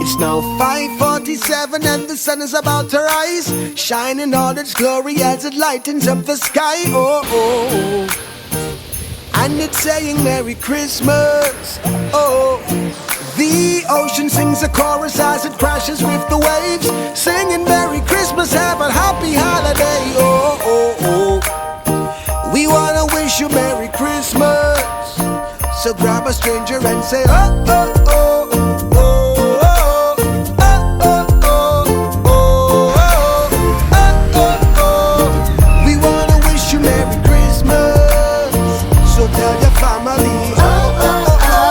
It's now 5:47 and the sun is about to rise, shining all its glory as it lightens up the sky. Oh, oh, oh. And it's saying Merry Christmas. Oh, the ocean sings a chorus as it crashes with the waves, singing Merry Christmas, have a happy holiday. Oh, oh, oh. We wanna wish you Merry Christmas. So grab a stranger and say, oh, oh, oh, oh, oh, oh, oh, oh, oh, oh, oh. We wanna wish you Merry Christmas. So tell your family, oh, oh, oh,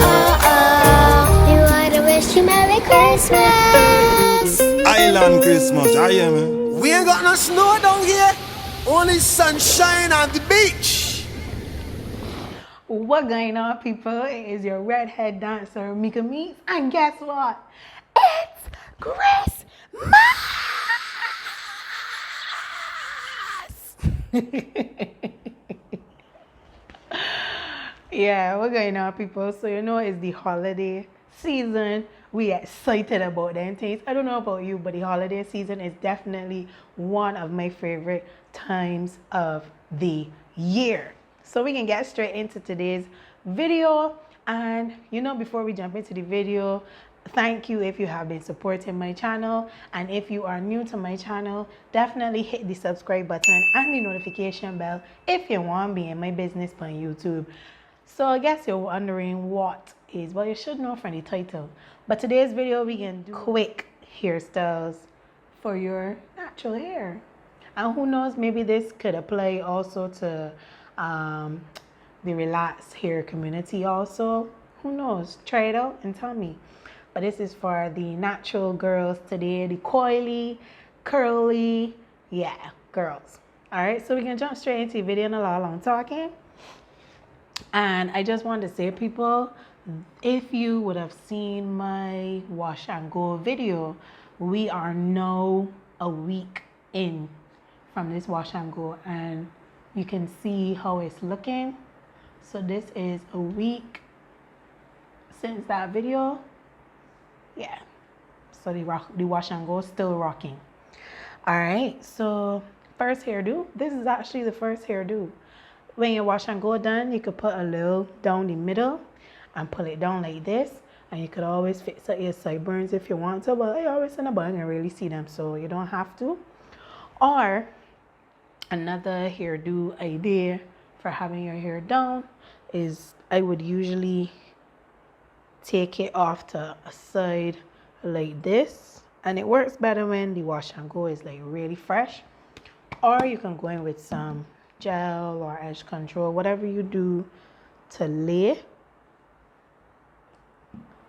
oh. We wanna wish you Merry Christmas. Island Christmas, I am. We ain't got no snow down here, only sunshine on the beach. What going on, people? It is your redhead dancer, Meka Meets, and guess what? It's Christmas! Yeah, what's going on, people? So you know it's the holiday season. We excited about them things. I don't know about you, but the holiday season is definitely one of my favorite times of the year. So we can get straight into today's video. And you know, before we jump into the video, thank you if you have been supporting my channel. And if you are new to my channel, definitely hit the subscribe button and the notification bell if you want to be in my business on YouTube. So I guess you're wondering what is, well, you should know from the title. But today's video, we can do quick hairstyles for your natural hair. And who knows, maybe this could apply also to the relaxed hair community also. Who knows? Try it out and tell me. But this is for the natural girls today, the coily, curly, yeah, girls. All right, so we can jump straight into the video and a lot long talking. And I just wanted to say, people, if you would have seen my wash and go video, we are now a week in from this wash and go, and you can see how it's looking. So this is a week since that video. Yeah, so the wash and go is still rocking. All right, so first hairdo. This is actually the first hairdo. When your wash and go done, you could put a little down the middle and pull it down like this. And you could always fix up your sideburns if you want to, but I always in the bun and really see them, so you don't have to. Or another hairdo idea for having your hair down is I would usually take it off to a side like this, and it works better when the wash and go is like really fresh. Or you can go in with some gel or edge control, whatever you do to lay.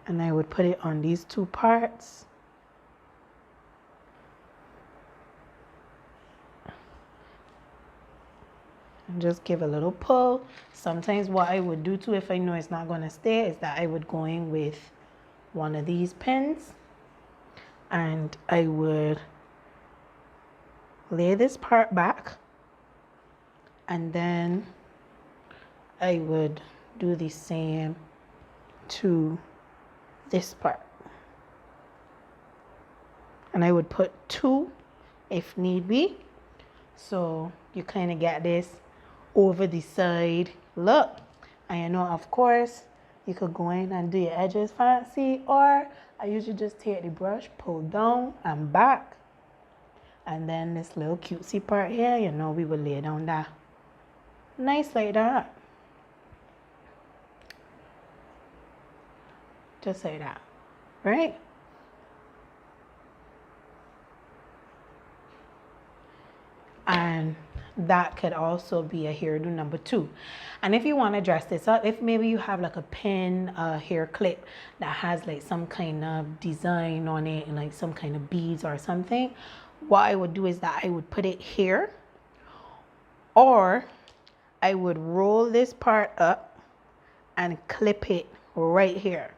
And I would put it on these two parts. And just give a little pull. Sometimes what I would do too, if I know it's not going to stay, is that I would go in with one of these pins and I would lay this part back, and then I would do the same to this part. And I would put two if need be. So you kind of get this over the side look. And you know, of course, you could go in and do your edges fancy, or I usually just take the brush, pull down and back. And then this little cutesy part here, you know, we would lay down that. Nice like that. Just like that, right? And that could also be a hairdo number 2. And if you want to dress this up, if maybe you have like a pin hair clip that has like some kind of design on it and like some kind of beads or something, what I would do is that I would put it here, or I would roll this part up and clip it right here.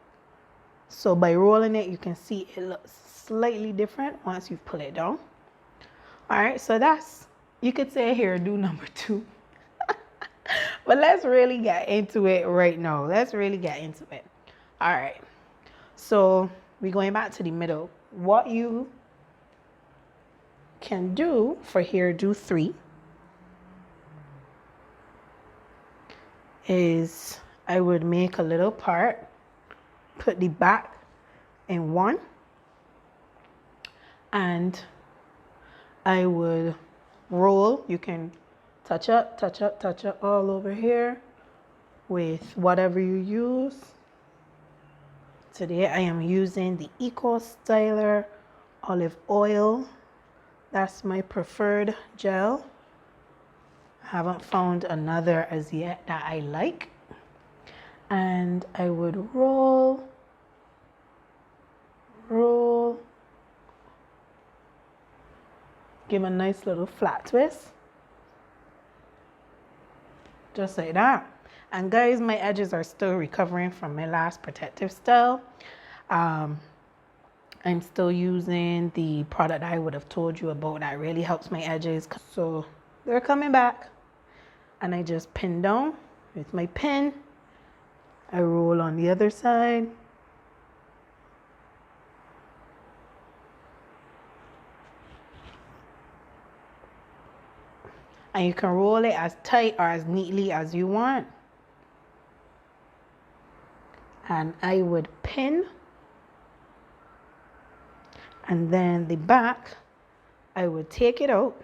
So by rolling it, you can see it looks slightly different once you pull it down. All right, so that's, you could say hairdo number 2. But let's really get into it right now. Let's really get into it. All right. So we're going back to the middle. What you can do for hairdo 3 is I would make a little part, put the back in one, and I would roll. You can touch up all over here with whatever you use. Today I am using the Eco Styler olive oil. That's my preferred gel. I haven't found another as yet that I like. And I would roll, give a nice little flat twist. Just like that. And guys, my edges are still recovering from my last protective style. I'm still using the product I would have told you about that really helps my edges. So they're coming back. And I just pin down with my pin. I roll on the other side. And you can roll it as tight or as neatly as you want. And I would pin. And then the back, I would take it out.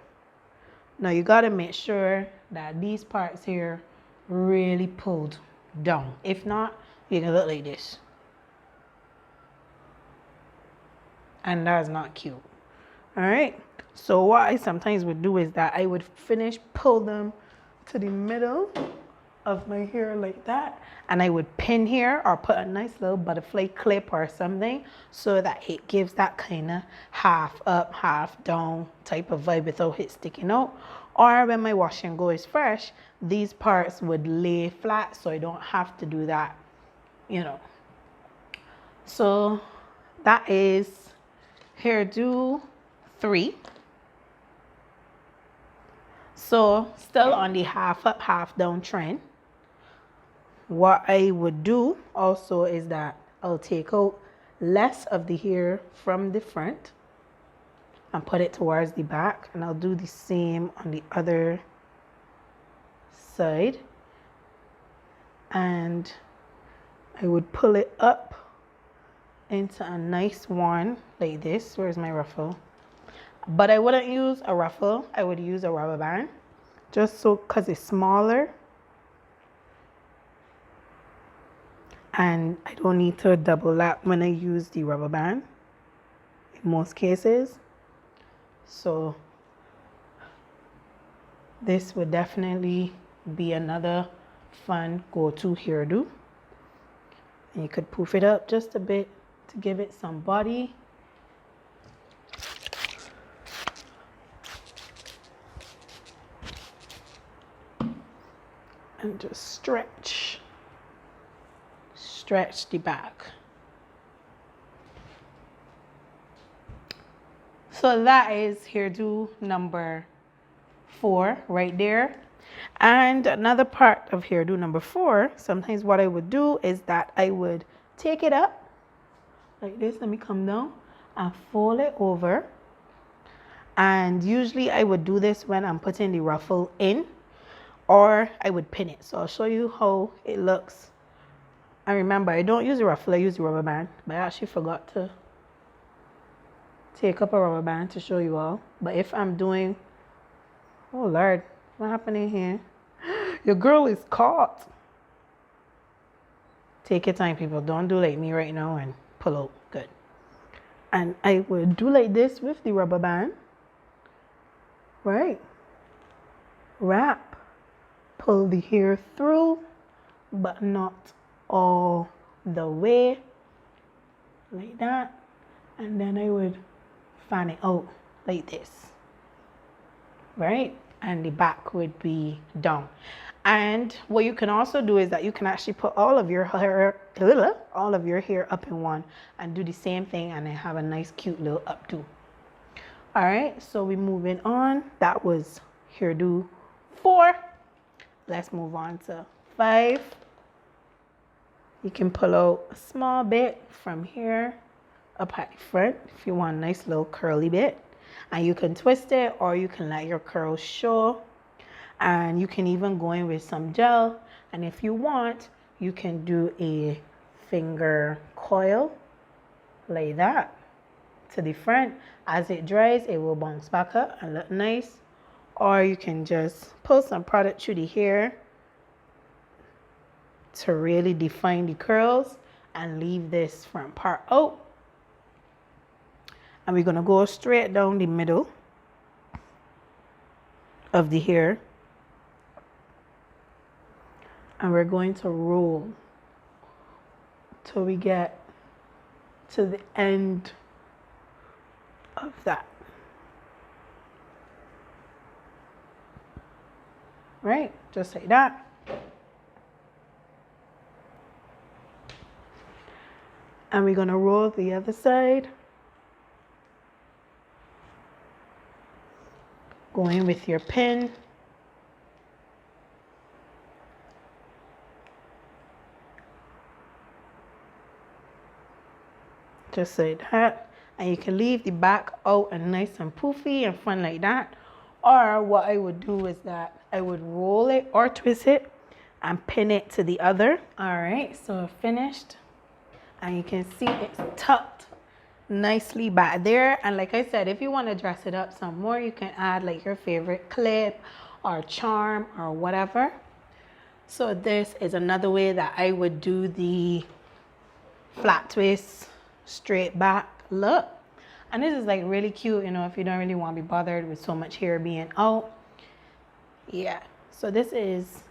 Now you gotta make sure that these parts here really pulled down. If not, you can look like this. And that's not cute. All right. So what I sometimes would do is that I would pull them to the middle of my hair like that. And I would pin here or put a nice little butterfly clip or something so that it gives that kind of half up, half down type of vibe without it sticking out. Or when my wash and go is fresh, these parts would lay flat so I don't have to do that, you know. So that is hairdo 3. So still on the half up, half down trend. What I would do also is that I'll take out less of the hair from the front and put it towards the back, and I'll do the same on the other side. And I would pull it up into a nice one like this. Where's my ruffle? But I wouldn't use a ruffle. I would use a rubber band just so because it's smaller. And I don't need to double lap when I use the rubber band in most cases. So this would definitely be another fun go-to hairdo. And you could poof it up just a bit to give it some body. And just stretch the back. So that is hairdo number 4 right there. And another part of hairdo number 4, sometimes what I would do is that I would take it up like this. Let me come down and fold it over. And usually I would do this when I'm putting the ruffle in, or I would pin it. So I'll show you how it looks. And remember, I don't use a ruffle, I use the rubber band. But I actually forgot to take up a rubber band to show you all. But if I'm doing, oh Lord, what happened in here? Your girl is caught. Take your time, people. Don't do like me right now and pull out. Good. And I would do like this with the rubber band. Right. Wrap. Pull the hair through, but not all the way. Like that. And then I would fan it out like this. Right? And the back would be down. And what you can also do is that you can actually put all of your hair up in one and do the same thing, and then have a nice cute little updo. All right, so we're moving on. That was hairdo 4. Let's move on to 5. You can pull out a small bit from here up at the front if you want a nice little curly bit. And you can twist it or you can let your curls show. And you can even go in with some gel. And if you want, you can do a finger coil like that to the front. As it dries, it will bounce back up and look nice. Or you can just pull some product through the hair to really define the curls and leave this front part out. And we're going to go straight down the middle of the hair. And we're going to roll till we get to the end of that. Right? Just like that. And we're going to roll the other side. Go in with your pin. Just like that. And you can leave the back out and nice and poofy and fun like that. Or what I would do is that I would roll it or twist it and pin it to the other. All right, so finished. And you can see it's tucked nicely back there. And like I said, if you want to dress it up some more, you can add like your favorite clip or charm or whatever. So this is another way that I would do the flat twist straight back look. And this is like really cute, you know, if you don't really want to be bothered with so much hair being out. Yeah, so this is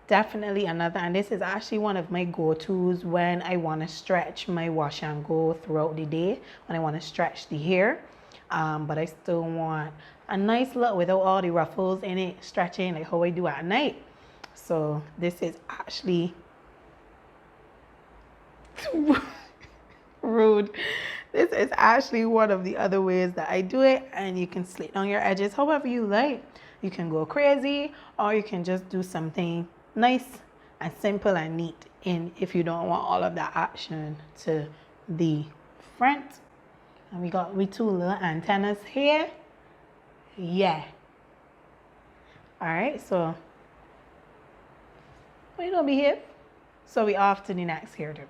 definitely another, and this is actually one of my go-tos when I want to stretch my wash and go throughout the day, when I want to stretch the hair, but I still want a nice look without all the ruffles in it, stretching like how I do at night. So this is actually rude. This is actually one of the other ways that I do it, and you can slit down your edges however you like. You can go crazy, or you can just do something nice and simple and neat in if you don't want all of that action to the front. And we got 2 little antennas here. Yeah. All right, so we don't be here. So we off to the next hairdo.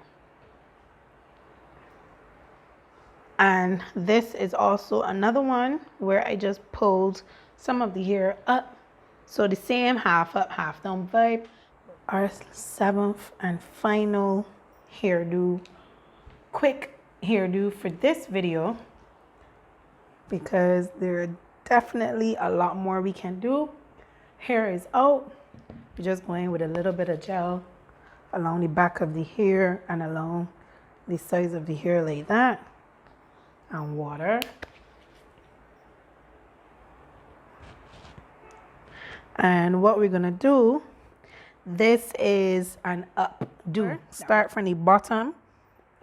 And this is also another one where I just pulled some of the hair up. So the same half up, half down vibe. Our 7th and final hairdo, quick hairdo for this video, because there are definitely a lot more we can do. Hair is out. We're just going with a little bit of gel along the back of the hair and along the sides of the hair like that, and water. And what we're gonna do, this is an updo. Start from the bottom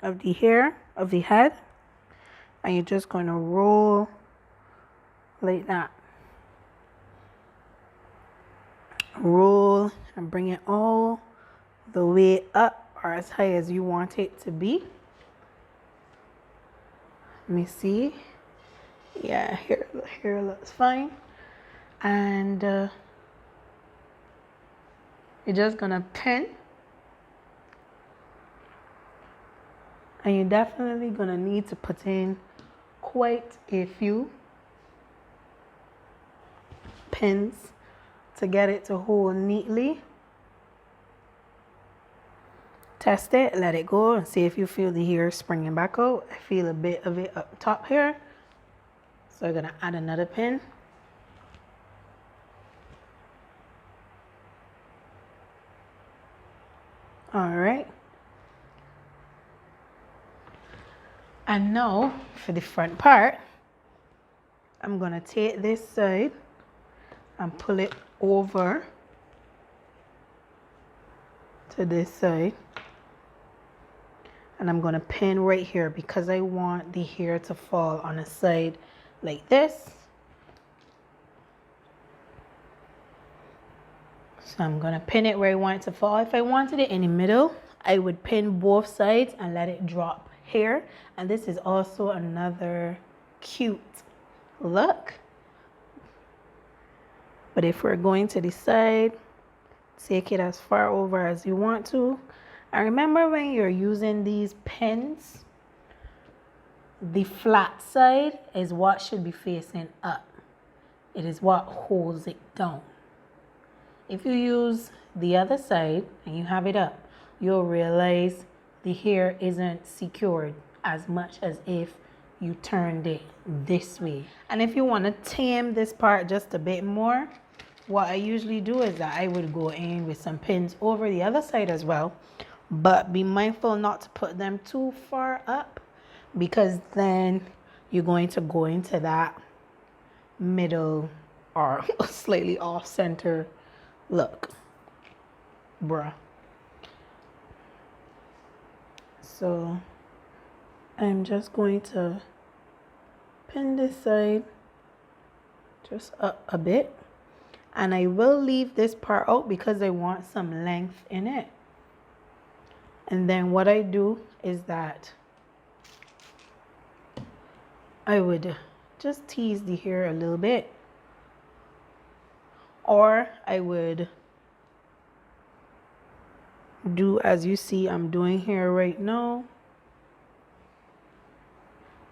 of the hair, of the head, and you're just gonna roll like that. Roll and bring it all the way up or as high as you want it to be. Let me see. Yeah, here looks fine. And you're just gonna pin, and you're definitely gonna need to put in quite a few pins to get it to hold neatly. Test it, let it go, and see if you feel the hair springing back out. I feel a bit of it up top here, so I'm gonna add another pin. All right. And now for the front part, I'm gonna take this side and pull it over to this side. And I'm gonna pin right here because I want the hair to fall on a side like this. So I'm gonna pin it where I want it to fall. If I wanted it in the middle, I would pin both sides and let it drop here. And this is also another cute look. But if we're going to the side, take it as far over as you want to. And remember, when you're using these pins, the flat side is what should be facing up. It is what holds it down. If you use the other side and you have it up, you'll realize the hair isn't secured as much as if you turned it this way. And if you want to tame this part just a bit more, what I usually do is that I would go in with some pins over the other side as well, but be mindful not to put them too far up, because then you're going to go into that middle or slightly off center look, bruh. So I'm just going to pin this side just up a bit, and I will leave this part out because I want some length in it. And then what I do is that I would just tease the hair a little bit, or I would do as you see I'm doing here right now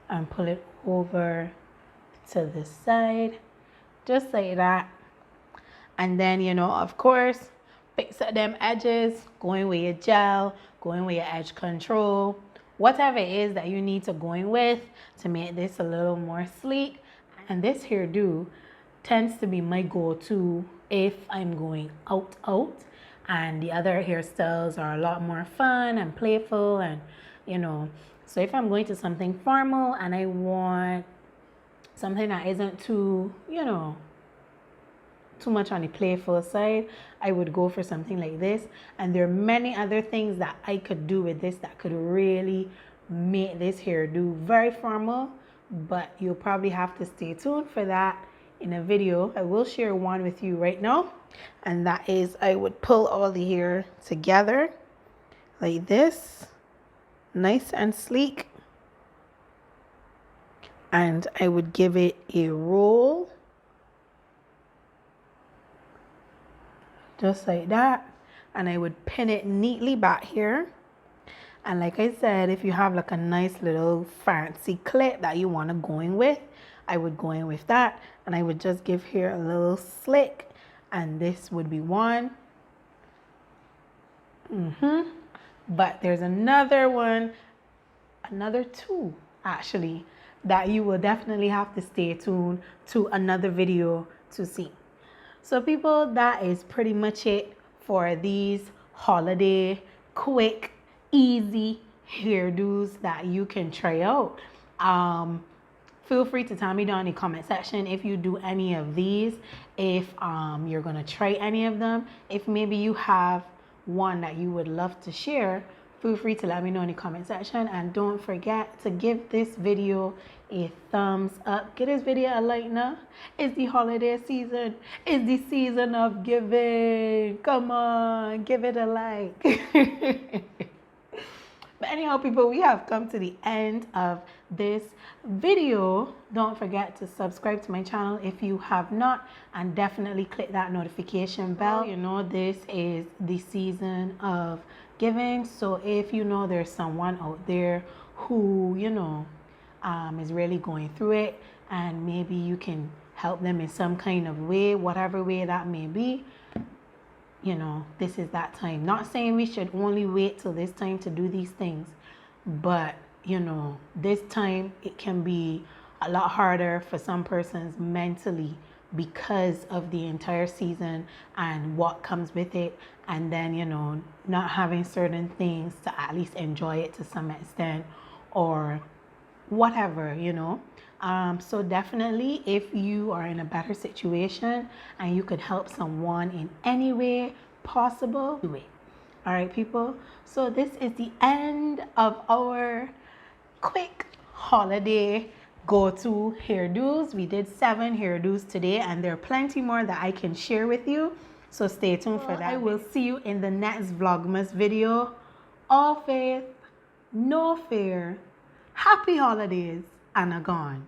and pull it over to the side just like that. And then, you know, of course, fix up them edges, going with your gel, going with your edge control, whatever it is that you need to go in with to make this a little more sleek. And this hairdo tends to be my go-to if I'm going out, and the other hairstyles are a lot more fun and playful, and you know, so if I'm going to something formal and I want something that isn't too, you know, too much on the playful side, I would go for something like this. And there are many other things that I could do with this that could really make this hairdo very formal, but you'll probably have to stay tuned for that in a video. I will share one with you right now, and that is I would pull all the hair together like this, nice and sleek, and I would give it a roll just like that, and I would pin it neatly back here. And like I said, if you have like a nice little fancy clip that you want to go in with, I would go in with that, and I would just give here a little slick, and this would be one. But there's another one, another two actually, that you will definitely have to stay tuned to another video to see. So people, that is pretty much it for these holiday quick, easy hairdos that you can try out. Feel free to tell me down in the comment section if you do any of these, if you're gonna try any of them, if maybe you have one that you would love to share. Feel free to let me know in the comment section, and don't forget to give this video a thumbs up. Give this video a like now. It's the holiday season. It's the season of giving. Come on, give it a like. But anyhow, people, we have come to the end of this video. Don't forget to subscribe to my channel if you have not, and definitely click that notification bell. You know, this is the season of giving, so if you know there's someone out there who, you know, is really going through it, and maybe you can help them in some kind of way, whatever way that may be, you know, this is that time. Not saying we should only wait till this time to do these things, but you know, this time it can be a lot harder for some persons mentally because of the entire season and what comes with it, and then, you know, not having certain things to at least enjoy it to some extent or whatever, you know. So definitely, if you are in a better situation and you could help someone in any way possible, do it. All right, people. So this is the end of our quick holiday go-to hairdos. We did 7 hairdos today, and there are plenty more that I can share with you. So stay tuned for that. I will see you in the next Vlogmas video. All faith, no fear, happy holidays, and a gone.